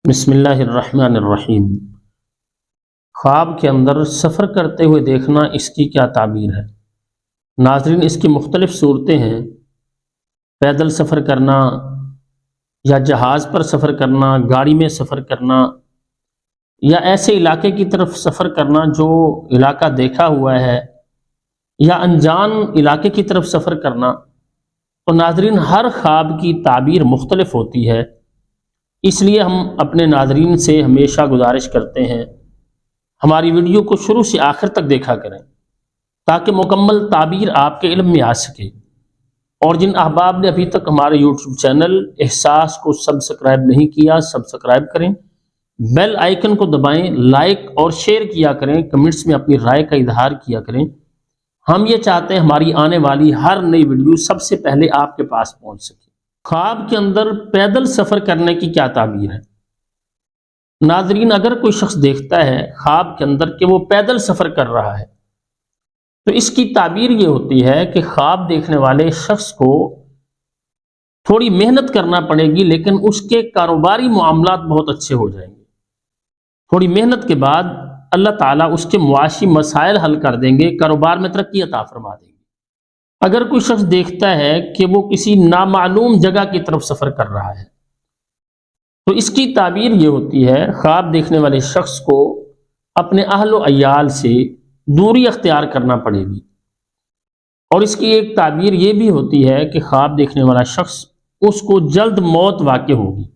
بسم اللہ الرحمن الرحیم۔ خواب کے اندر سفر کرتے ہوئے دیکھنا، اس کی کیا تعبیر ہے؟ ناظرین، اس کی مختلف صورتیں ہیں۔ پیدل سفر کرنا یا جہاز پر سفر کرنا، گاڑی میں سفر کرنا، یا ایسے علاقے کی طرف سفر کرنا جو علاقہ دیکھا ہوا ہے، یا انجان علاقے کی طرف سفر کرنا۔ تو ناظرین، ہر خواب کی تعبیر مختلف ہوتی ہے، اس لیے ہم اپنے ناظرین سے ہمیشہ گزارش کرتے ہیں ہماری ویڈیو کو شروع سے آخر تک دیکھا کریں تاکہ مکمل تعبیر آپ کے علم میں آ سکے۔ اور جن احباب نے ابھی تک ہمارے یوٹیوب چینل احساس کو سبسکرائب نہیں کیا، سبسکرائب کریں، بیل آئیکن کو دبائیں، لائک اور شیئر کیا کریں، کمنٹس میں اپنی رائے کا اظہار کیا کریں۔ ہم یہ چاہتے ہیں ہماری آنے والی ہر نئی ویڈیو سب سے پہلے آپ کے پاس پہنچ سکے۔ خواب کے اندر پیدل سفر کرنے کی کیا تعبیر ہے؟ ناظرین، اگر کوئی شخص دیکھتا ہے خواب کے اندر کہ وہ پیدل سفر کر رہا ہے تو اس کی تعبیر یہ ہوتی ہے کہ خواب دیکھنے والے شخص کو تھوڑی محنت کرنا پڑے گی، لیکن اس کے کاروباری معاملات بہت اچھے ہو جائیں گے۔ تھوڑی محنت کے بعد اللہ تعالیٰ اس کے معاشی مسائل حل کر دیں گے، کاروبار میں ترقی عطا فرما دیں گے۔ اگر کوئی شخص دیکھتا ہے کہ وہ کسی نامعلوم جگہ کی طرف سفر کر رہا ہے تو اس کی تعبیر یہ ہوتی ہے، خواب دیکھنے والے شخص کو اپنے اہل و عیال سے دوری اختیار کرنا پڑے گی۔ اور اس کی ایک تعبیر یہ بھی ہوتی ہے کہ خواب دیکھنے والا شخص اس کو جلد موت واقع ہوگی۔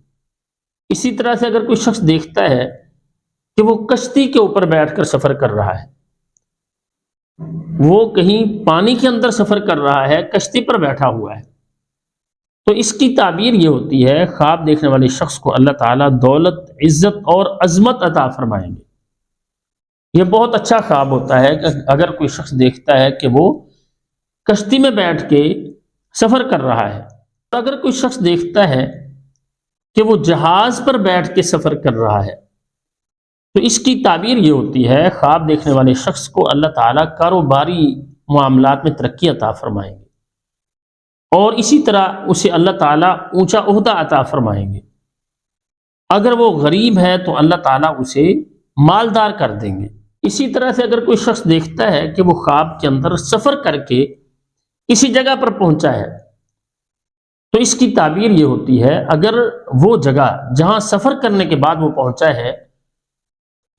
اسی طرح سے اگر کوئی شخص دیکھتا ہے کہ وہ کشتی کے اوپر بیٹھ کر سفر کر رہا ہے، وہ کہیں پانی کے اندر سفر کر رہا ہے، کشتی پر بیٹھا ہوا ہے، تو اس کی تعبیر یہ ہوتی ہے، خواب دیکھنے والے شخص کو اللہ تعالیٰ دولت، عزت اور عظمت عطا فرمائیں گے۔ یہ بہت اچھا خواب ہوتا ہے کہ اگر کوئی شخص دیکھتا ہے کہ وہ کشتی میں بیٹھ کے سفر کر رہا ہے، تو اگر کوئی شخص دیکھتا ہے کہ وہ جہاز پر بیٹھ کے سفر کر رہا ہے تو اس کی تعبیر یہ ہوتی ہے، خواب دیکھنے والے شخص کو اللہ تعالیٰ کاروباری معاملات میں ترقی عطا فرمائیں گے، اور اسی طرح اسے اللہ تعالیٰ اونچا عہدہ عطا فرمائیں گے۔ اگر وہ غریب ہے تو اللہ تعالیٰ اسے مالدار کر دیں گے۔ اسی طرح سے اگر کوئی شخص دیکھتا ہے کہ وہ خواب کے اندر سفر کر کے کسی جگہ پر پہنچا ہے تو اس کی تعبیر یہ ہوتی ہے، اگر وہ جگہ جہاں سفر کرنے کے بعد وہ پہنچا ہے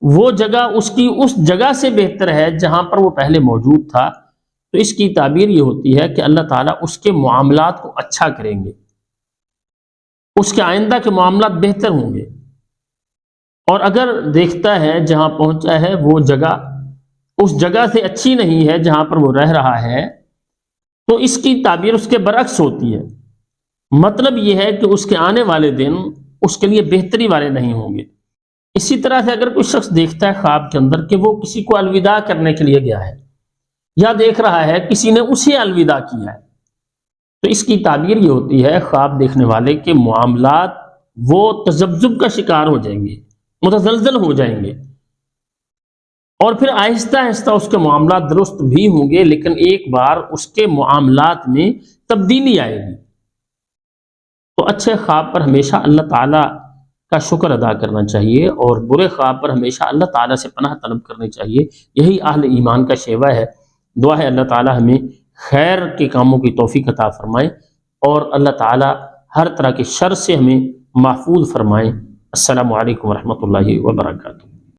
وہ جگہ اس کی اس جگہ سے بہتر ہے جہاں پر وہ پہلے موجود تھا، تو اس کی تعبیر یہ ہوتی ہے کہ اللہ تعالیٰ اس کے معاملات کو اچھا کریں گے، اس کے آئندہ کے معاملات بہتر ہوں گے۔ اور اگر دیکھتا ہے جہاں پہنچا ہے وہ جگہ اس جگہ سے اچھی نہیں ہے جہاں پر وہ رہ رہا ہے، تو اس کی تعبیر اس کے برعکس ہوتی ہے۔ مطلب یہ ہے کہ اس کے آنے والے دن اس کے لیے بہتری والے نہیں ہوں گے۔ اسی طرح سے اگر کوئی شخص دیکھتا ہے خواب کے اندر کہ وہ کسی کو الوداع کرنے کے لیے گیا ہے، یا دیکھ رہا ہے کسی نے اسے الوداع کیا ہے، تو اس کی تعبیر یہ ہوتی ہے، خواب دیکھنے والے کے معاملات وہ تذبذب کا شکار ہو جائیں گے، متزلزل ہو جائیں گے، اور پھر آہستہ آہستہ اس کے معاملات درست بھی ہوں گے، لیکن ایک بار اس کے معاملات میں تبدیلی آئے گی۔ تو اچھے خواب پر ہمیشہ اللہ تعالیٰ کا شکر ادا کرنا چاہیے، اور برے خواب پر ہمیشہ اللہ تعالیٰ سے پناہ طلب کرنی چاہیے۔ یہی اہل ایمان کا شیوہ ہے۔ دعا ہے اللہ تعالیٰ ہمیں خیر کے کاموں کی توفیق عطا فرمائے، اور اللہ تعالیٰ ہر طرح کے شر سے ہمیں محفوظ فرمائے۔ السلام علیکم ورحمۃ اللہ وبرکاتہ۔